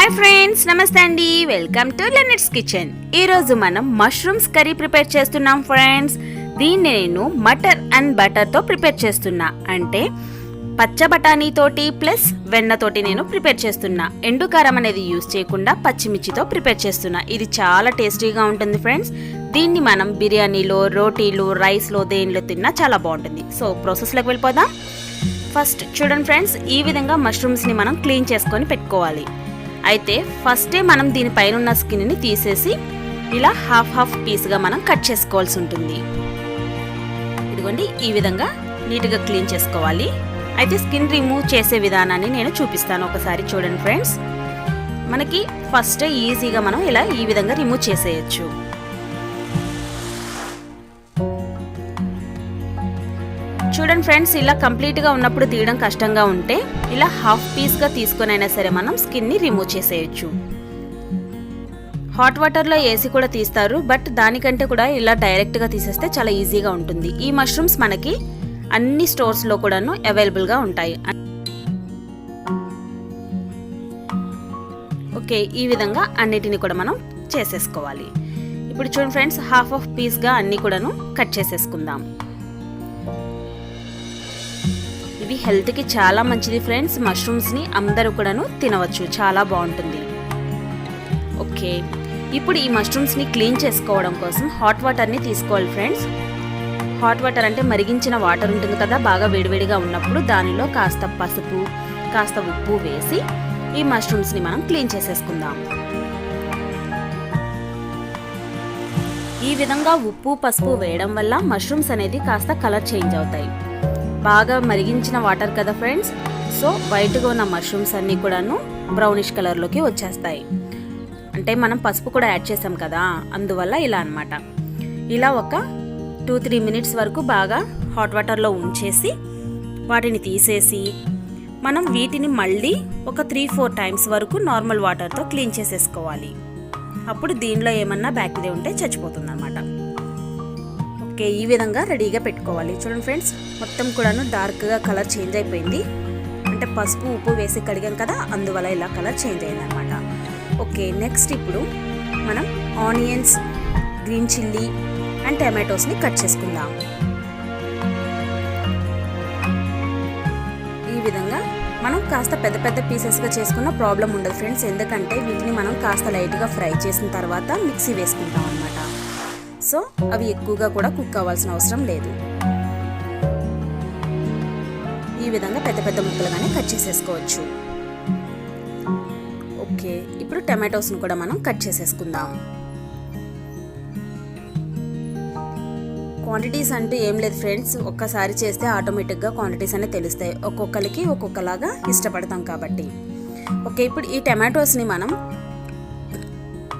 Hi friends, నమస్తే అండి. Welcome to లెనెట్స్ కిచెన్. ఈరోజు మనం మష్రూమ్స్ కర్రీ ప్రిపేర్ చేస్తున్నాం ఫ్రెండ్స్. దీన్ని నేను మటర్ అండ్ బటర్తో ప్రిపేర్ చేస్తున్నా. అంటే పచ్చ బఠానీతోటి ప్లస్ వెన్నతోటి నేను ప్రిపేర్ చేస్తున్నా. ఎండు కారం అనేది యూజ్ చేయకుండా పచ్చిమిర్చితో ప్రిపేర్ చేస్తున్నా. ఇది చాలా టేస్టీగా ఉంటుంది ఫ్రెండ్స్. దీన్ని మనం బిర్యానీలో, రోటీలు, రైస్లో, దేనిలో తిన్నా చాలా బాగుంటుంది. సో ప్రాసెస్లోకి వెళ్ళిపోదాం. ఫస్ట్ చూడండి ఫ్రెండ్స్, ఈ విధంగా మష్రూమ్స్ని మనం క్లీన్ చేసుకొని పెట్టుకోవాలి. అయితే ఫస్టే మనం దీనిపైన ఉన్న స్కిన్ని తీసేసి ఇలా హాఫ్ పీస్గా మనం కట్ చేసుకోవాల్సి ఉంటుంది. ఇదిగోండి, ఈ విధంగా నీట్గా క్లీన్ చేసుకోవాలి. అయితే స్కిన్ రిమూవ్ చేసే విధానాన్ని నేను చూపిస్తాను. ఒకసారి చూడండి ఫ్రెండ్స్. మనకి ఫస్టే ఈజీగా మనం ఇలా ఈ విధంగా రిమూవ్ చేసేయచ్చు. చూడండి ఫ్రెండ్స్, ఇలా కంప్లీట్గా ఉన్నప్పుడు తీయడం కష్టంగా ఉంటే ఇలా హాఫ్ పీస్గా తీసుకొని అయినా సరే మనం స్కిన్ని రిమూవ్ చేసేయచ్చు. హాట్ వాటర్లో వేసి కూడా తీస్తారు, బట్ దానికంటే కూడా ఇలా డైరెక్ట్గా తీసేస్తే చాలా ఈజీగా ఉంటుంది. ఈ మష్రూమ్స్ మనకి అన్ని స్టోర్స్లో కూడాను అవైలబుల్గా ఉంటాయి. ఓకే, ఈ విధంగా అన్నిటిని కూడా మనం చేసేసుకోవాలి. ఇప్పుడు చూడండి ఫ్రెండ్స్, హాఫ్ పీస్గా అన్నీ కూడాను కట్ చేసేసుకుందాం. ఇవి హెల్త్కి చాలా మంచిది ఫ్రెండ్స్. మష్రూమ్స్ని అందరూ కూడాను తినవచ్చు, చాలా బాగుంటుంది. ఓకే, ఇప్పుడు ఈ మష్రూమ్స్ని క్లీన్ చేసుకోవడం కోసం హాట్ వాటర్ని తీసుకోవాలి ఫ్రెండ్స్. హాట్ వాటర్ అంటే మరిగించిన వాటర్ ఉంటుంది కదా, బాగా వేడివేడిగా ఉన్నప్పుడు దానిలో కాస్త పసుపు, కాస్త ఉప్పు వేసి ఈ మష్రూమ్స్ని మనం క్లీన్ చేసేసుకుందాం. ఈ విధంగా ఉప్పు, పసుపు వేయడం వల్ల మష్రూమ్స్ అనేది కాస్త కలర్ చేంజ్ అవుతాయి. బాగా మరిగించిన వాటర్ కదా ఫ్రెండ్స్, సో వైట్గా ఉన్న మష్రూమ్స్ అన్నీ కూడాను బ్రౌనిష్ కలర్లోకి వచ్చేస్తాయి. అంటే మనం పసుపు కూడా యాడ్ చేసాం కదా, అందువల్ల ఇలా అన్నమాట. ఇలా ఒక 2-3 మినిట్స్ వరకు బాగా హాట్ వాటర్లో ఉంచేసి వాటిని తీసేసి మనం వీటిని మళ్ళీ ఒక 3-4 టైమ్స్ వరకు నార్మల్ వాటర్తో క్లీన్ చేసేసుకోవాలి. అప్పుడు దీనిలో ఏమన్నా బ్యాక్టీరియా ఉంటే చచ్చిపోతుంది అన్నమాట. ఓకే, ఈ విధంగా రెడీగా పెట్టుకోవాలి. చూడండి ఫ్రెండ్స్, మొత్తం కూడాను డార్క్గా కలర్ చేంజ్ అయిపోయింది. అంటే పసుపు, ఉప్పు వేసి కడిగాం కదా, అందువల్ల ఇలా కలర్ చేంజ్ అయింది అనమాట. ఓకే, నెక్స్ట్ ఇప్పుడు మనం ఆనియన్స్, గ్రీన్ చిల్లీ అండ్ టమాటోస్ని కట్ చేసుకుందాం. ఈ విధంగా మనం కాస్త పెద్ద పెద్ద పీసెస్గా చేసుకున్న ప్రాబ్లం ఉండదు ఫ్రెండ్స్. ఎందుకంటే వీటిని మనం కాస్త లైట్గా ఫ్రై చేసిన తర్వాత మిక్సీ వేసుకుంటాం అనమాట. సో అవి ఎక్కువగా కూడా కుక్ అవ్వాల్సిన అవసరం లేదు. ఈ విధంగా పెద్ద పెద్ద ముక్కలుగానే కట్ చేసేసుకోవచ్చు. ఓకే, ఇప్పుడు టమాటోస్ని కూడా మనం కట్ చేసేసుకుందాం. క్వాంటిటీస్ అంటూ ఏం లేదు ఫ్రెండ్స్, ఒక్కసారి చేస్తే ఆటోమేటిక్గా క్వాంటిటీస్ అనేవి తెలుస్తాయి. ఒక్కొక్కరికి ఒక్కొక్కలాగా ఇష్టపడతాం కాబట్టి. ఓకే, ఇప్పుడు ఈ టమాటోస్ని మనం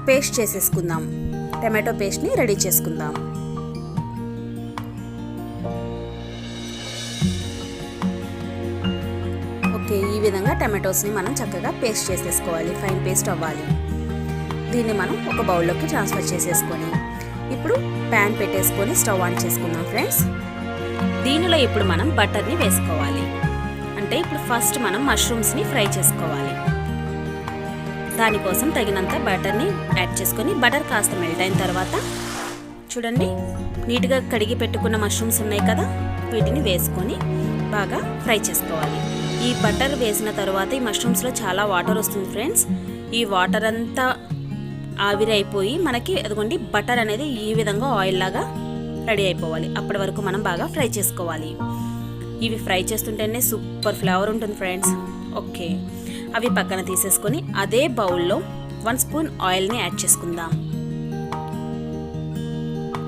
పేస్ట్ చేసేసుకుందాం. టమాటో పేస్ట్ని రెడీ చేసుకుందాం. ఓకే, ఈ విధంగా టమాటోస్ని మనం చక్కగా పేస్ట్ చేసేసుకోవాలి. ఫైన్ పేస్ట్ అవ్వాలి. దీన్ని మనం ఒక బౌల్లోకి ట్రాన్స్ఫర్ చేసేసుకొని ఇప్పుడు ప్యాన్ పెట్టేసుకొని స్టవ్ ఆన్ చేసుకుందాం ఫ్రెండ్స్. దీనిలో ఇప్పుడు మనం బటర్ని వేసుకోవాలి. అంటే ఇప్పుడు ఫస్ట్ మనం మష్రూమ్స్ని ఫ్రై చేసుకోవాలి. దానికోసం తగినంత బటర్ని యాడ్ చేసుకొని బటర్ కాస్త మెల్ట్ అయిన తర్వాత చూడండి, నీట్గా కడిగి పెట్టుకున్న మష్రూమ్స్ ఉన్నాయి కదా, వీటిని వేసుకొని బాగా ఫ్రై చేసుకోవాలి. ఈ బటర్ వేసిన తర్వాత ఈ మష్రూమ్స్లో చాలా వాటర్ వస్తుంది ఫ్రెండ్స్. ఈ వాటర్ అంతా ఆవిరి అయిపోయి మనకి అదిగోండి బటర్ అనేది ఈ విధంగా ఆయిల్ లాగా రెడీ అయిపోవాలి. అప్పటి వరకు మనం బాగా ఫ్రై చేసుకోవాలి. ఇవి ఫ్రై చేస్తుంటేనే సూపర్ ఫ్లేవర్ ఉంటుంది ఫ్రెండ్స్. ఓకే, అవి పక్కన తీసేసుకొని అదే బౌల్లో 1 స్పూన్ ఆయిల్ని యాడ్ చేసుకుందాం.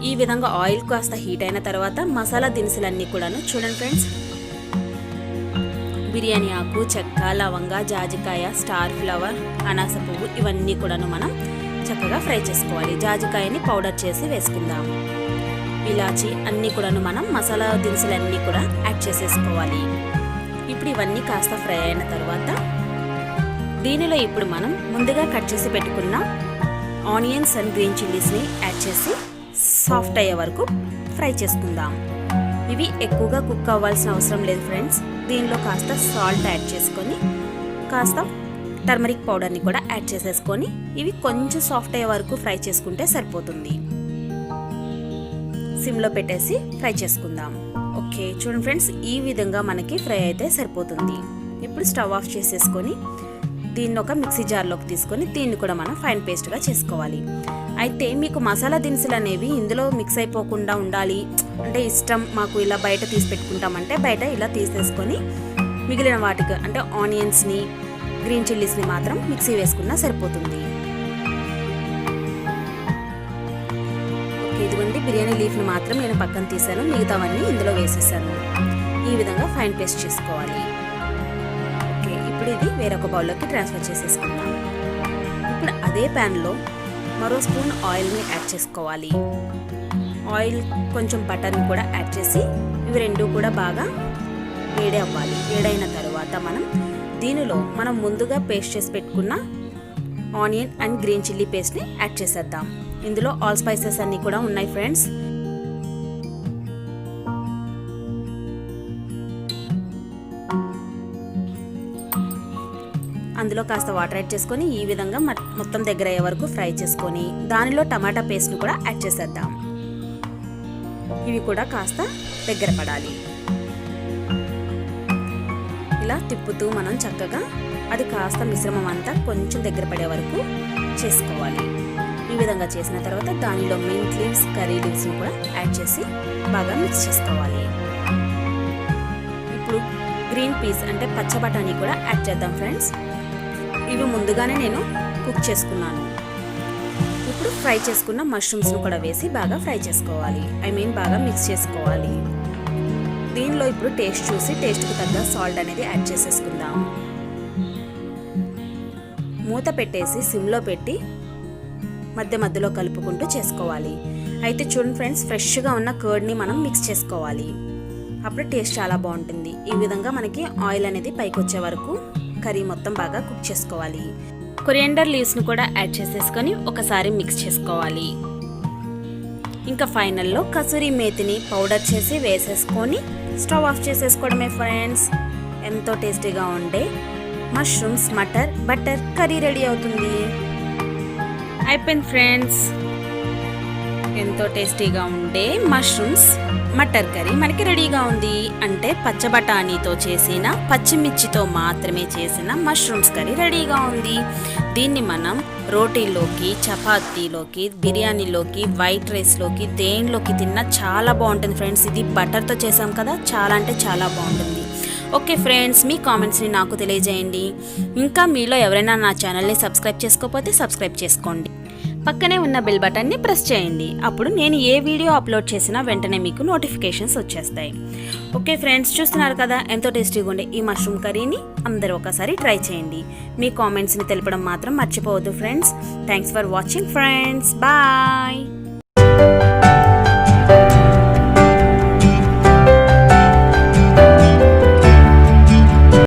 ఈ విధంగా ఆయిల్ కాస్త హీట్ అయిన తర్వాత మసాలా దినుసులన్నీ కూడాను చూడండి ఫ్రెండ్స్, బిర్యానీ ఆకు, చెక్క, లవంగ, జాజికాయ, స్టార్ ఫ్లవర్, అనాస పువ్వు, ఇవన్నీ కూడాను మనం చక్కగా ఫ్రై చేసుకోవాలి. జాజికాయని పౌడర్ చేసి వేసుకుందాం. ఇలాచి అన్నీ కూడాను మనం మసాలా దినుసులన్నీ కూడా యాడ్ చేసేసుకోవాలి. ఇప్పుడు ఇవన్నీ కాస్త ఫ్రై అయిన తర్వాత దీనిలో ఇప్పుడు మనం ముందుగా కట్ చేసి పెట్టుకున్న ఆనియన్స్ అండ్ గ్రీన్ చిల్లీస్ని యాడ్ చేసి సాఫ్ట్ అయ్యే వరకు ఫ్రై చేసుకుందాం. ఇవి ఎక్కువగా కుక్ అవ్వాల్సిన అవసరం లేదు ఫ్రెండ్స్. దీనిలో కాస్త సాల్ట్ యాడ్ చేసుకొని కాస్త టర్మరిక్ పౌడర్ని కూడా యాడ్ చేసేసుకొని ఇవి కొంచెం సాఫ్ట్ అయ్యే వరకు ఫ్రై చేసుకుంటే సరిపోతుంది. సిమ్లో పెట్టేసి ఫ్రై చేసుకుందాం. ఓకే చూడండి ఫ్రెండ్స్, ఈ విధంగా మనకి ఫ్రై అయితే సరిపోతుంది. ఇప్పుడు స్టవ్ ఆఫ్ చేసేసుకొని దీన్ని ఒక మిక్సీ జార్లోకి తీసుకొని దీన్ని కూడా మనం ఫైన్ పేస్ట్గా చేసుకోవాలి. అయితే మీకు మసాలా దినుసులు అనేవి ఇందులో మిక్స్ అయిపోకుండా ఉండాలి అంటే ఇష్టం మాకు ఇలా బయట తీసి పెట్టుకుంటామంటే బయట ఇలా తీసేసుకొని మిగిలిన వాటికి అంటే ఆనియన్స్ని గ్రీన్ చిల్లీస్ని మాత్రం మిక్సీ వేసుకున్నా సరిపోతుంది. ఇదిగోండి బిర్యానీ లీఫ్ని మాత్రం నేను పక్కన తీసాను, మిగతావన్నీ ఇందులో వేసేసాను. ఈ విధంగా ఫైన్ పేస్ట్ చేసుకోవాలి. ఓకే ఇప్పుడు ఇది వేరొక బౌల్లోకి ట్రాన్స్ఫర్ చేసేసుకుందాం. ఇప్పుడు అదే ప్యాన్లో మరో స్పూన్ ఆయిల్ని యాడ్ చేసుకోవాలి. ఆయిల్ కొంచెం బటర్ని కూడా యాడ్ చేసి ఇవి రెండు కూడా బాగా వేడి అవ్వాలి. వేడైన తర్వాత దీనిలో మనం ముందుగా పేస్ట్ చేసి పెట్టుకున్న ఆనియన్ అండ్ గ్రీన్ చిల్లీ పేస్ట్ని యాడ్ చేసేద్దాం. ఇందులో ఆల్ స్పైసెస్ అన్నీ కూడా ఉన్నాయి ఫ్రెండ్స్. అందులో కాస్త వాటర్ యాడ్ చేసుకొని ఈ విధంగా మొత్తం దగ్గర అయ్యే వరకు ఫ్రై చేసుకొని దానిలో టమాటా పేస్ట్ని కూడా యాడ్ చేసేద్దాం. ఇవి కూడా కాస్త దగ్గర పడాలి. ఇలా తిప్పుతూ మనం చక్కగా అది కాస్త మిశ్రమం అంతా కొంచెం దగ్గర పడే వరకు చేసుకోవాలి. ఈ విధంగా చేసిన తర్వాత దానిలో మింట్ లీవ్స్ కర్రీ లీవ్స్ని కూడా యాడ్ చేసి బాగా మిక్స్ చేసుకోవాలి. ఇప్పుడు గ్రీన్ పీస్ అంటే పచ్చ బఠానీ కూడా యాడ్ చేద్దాం ఫ్రెండ్స్. ఇవి ముందుగానే నేను కుక్ చేసుకున్నాను. ఇప్పుడు ఫ్రై చేసుకున్న మష్రూమ్స్ను కూడా వేసి బాగా ఫ్రై చేసుకోవాలి. బాగా మిక్స్ చేసుకోవాలి. దీనిలో ఇప్పుడు టేస్ట్ చూసి టేస్ట్కి తగ్గ సాల్ట్ అనేది యాడ్ చేసేసుకుందాం. మూత పెట్టేసి సిమ్లో పెట్టి మధ్యలో కలుపుకుంటూ చేసుకోవాలి. అయితే చూడండి ఫ్రెండ్స్, ఫ్రెష్గా ఉన్న కర్డ్ని మనం మిక్స్ చేసుకోవాలి. అప్పుడు టేస్ట్ చాలా బాగుంటుంది. ఈ విధంగా మనకి ఆయిల్ అనేది పైకి వచ్చే వరకు కర్రీ మొత్తం బాగా కుక్ చేసుకోవాలి. కొరియాండర్ లీవ్స్ని కూడా యాడ్ చేసేసుకొని ఒకసారి మిక్స్ చేసుకోవాలి. ఇంకా ఫైనల్లో కసూరి మేతిని పౌడర్ చేసి వేసేసుకొని స్టవ్ ఆఫ్ చేసేసుకోవడమే ఫ్రెండ్స్. ఎంతో టేస్టీగా ఉండే mushrooms matar butter curry ready అవుతుంది. అయిపోయింది ఫ్రెండ్స్, ఎంతో టేస్టీగా ఉండే మష్రూమ్స్ మటర్ కర్రీ మనకి రెడీగా ఉంది. అంటే పచ్చ బఠానీతో చేసిన పచ్చిమిర్చితో మాత్రమే చేసిన మష్రూమ్స్ కర్రీ రెడీగా ఉంది. దీన్ని మనం రోటీలోకి చపాతీలోకి బిర్యానీలోకి వైట్ రైస్లోకి దేనిలోకి తిన్నా చాలా బాగుంటుంది ఫ్రెండ్స్. ఇది బటర్తో చేసాం కదా, చాలా అంటే చాలా బాగుంటుంది. ఓకే ఫ్రెండ్స్, మీ కామెంట్స్ని నాకు తెలియజేయండి. ఇంకా మీలో ఎవరైనా నా ఛానల్ని సబ్స్క్రైబ్ చేసుకోకపోతే సబ్స్క్రైబ్ చేసుకోండి. పక్కనే ఉన్న బెల్ బటన్ని ప్రెస్ చేయండి. అప్పుడు నేను ఏ వీడియో అప్లోడ్ చేసినా వెంటనే మీకు నోటిఫికేషన్స్ వచ్చేస్తాయి. ఓకే ఫ్రెండ్స్, చూస్తున్నారు కదా ఎంతో టేస్టీగా ఉండే ఈ మష్రూమ్ కర్రీని అందరూ ఒకసారి ట్రై చేయండి. మీ కామెంట్స్ని తెలపడం మాత్రం మర్చిపోవద్దు friends. Thanks for watching friends. Bye.